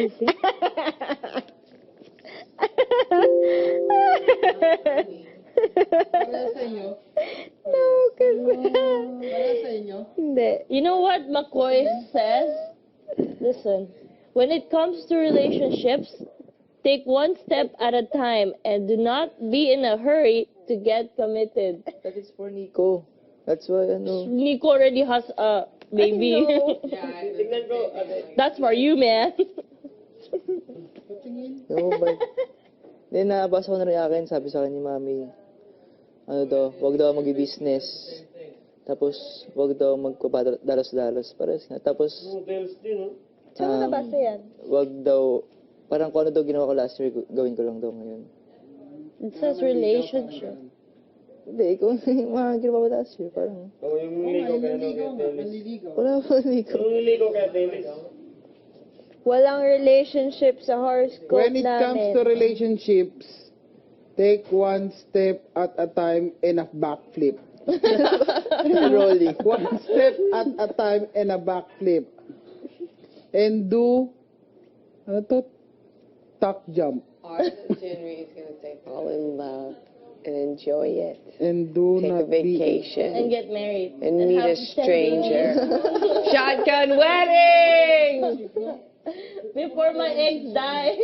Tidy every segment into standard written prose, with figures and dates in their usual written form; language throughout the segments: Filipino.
easy. Para sa inyo? No, kasi... Para sa inyo? Hindi. You know what McCoy says? Listen, when it comes to relationships, take one step at a time and do not be in a hurry to get committed. That is for Nico. That's why, Nico already has a baby. Tignan ko. That's for you, man. Patingin. no, but, then nabasa ko na rin akin, sabi sa akin ni Mami, wag daw mag-business. Tapos, wag daw magpapadalos-dalos. Pares nga. Tapos, Saan mo nabasa yan? wag daw, parang kung ano daw ginawa ko last year, gawin ko lang daw ngayon. It says relationship. Hindi, kung mga ginawa ko last year, parang, Manliligaw. wala pa Nico. Walang relationship sa horoscope When it comes namin. to relationships, take one step at a time and a backflip. Rolling. One step at a time and a backflip. And do, tuck jump. Ours in January is going to say fall in love and enjoy it. And do Take a not be... vacation And get married. and meet have a 10 stranger. million. Shotgun wedding! Before my eggs die.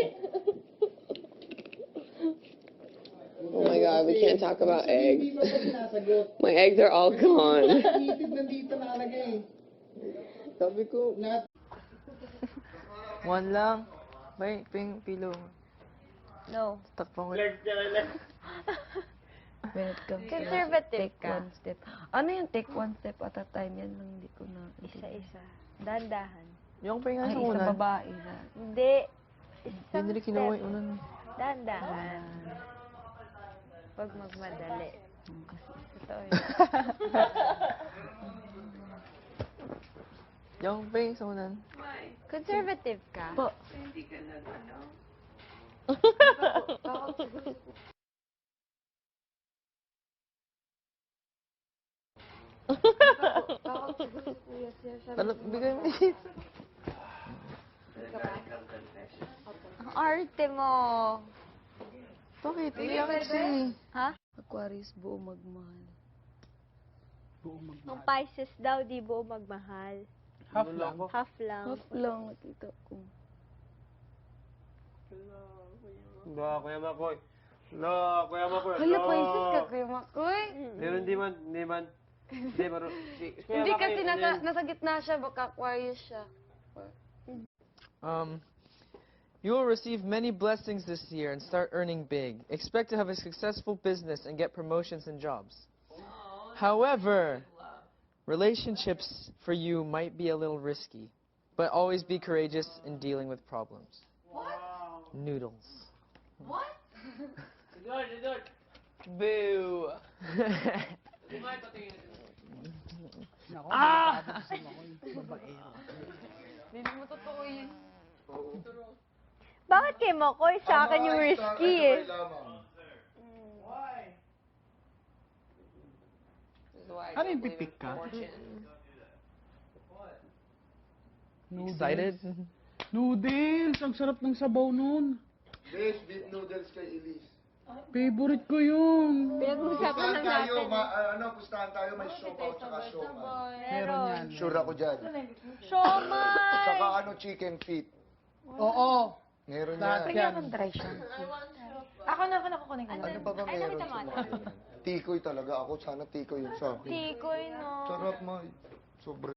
Oh my god, we can't talk about eggs. Hindi ko pa sinasagot. My eggs are all gone. Titid nandito nakalagay. Sabi ko, Not one lang. May pillow. No. Takpan ko. When it comes to Conservative take ka. one step. Ano yung take one step at a time? Yan lang hindi ko na... Isa-isa. Dandahan. Yung pa nga Ay, sa isa unan. babae na. Hindi. Isang Hindi rin kinuha yung unan. Dandahan. Huwag magmadali. Totoo yun. Yung pa sa unan. Conservative ka. Po. Ano, bigay mo Ang arte mo. Bakit? Iyak kasi. Ha? Aquarius, buo magmahal. Ang Pisces daw, di buo magmahal. half lang. Half lang. Half lang nakita ko. Kuya Makoy. Kuya Makoy. Hala, Pisces ka, Kuya Makoy. Pero hindi man. Hindi, pero Hindi kasi nasa gitna siya, baka Aquarius siya. You will receive many blessings this year and start earning big. Expect to have a successful business and get promotions and jobs. However, relationships for you might be a little risky, but always be courageous in dealing with problems. Noodles. Boo! Hindi mo totoo yun. Bakit kay Makoy? Sa akin yung risky eh. Ano yung pipik ka? Excited? Noodles! Ang sarap ng sabaw nun. Beef noodles kay Elise. Favorite ko yun. Pinag-uusapan lang natin. Pustahan tayo, may siopaw tsaka siomay. Meron yan. Sure ako dyan. Siomay! Tsaka chicken feet. Oo. Meron Lahat yan. yan. Try siya. Ako na kukunin ko. Ano pa ba meron sa mga yan? Tikoy talaga ako. Sana tikoy yun sa akin. Tikoy, no? Sarap mo. Sobrang.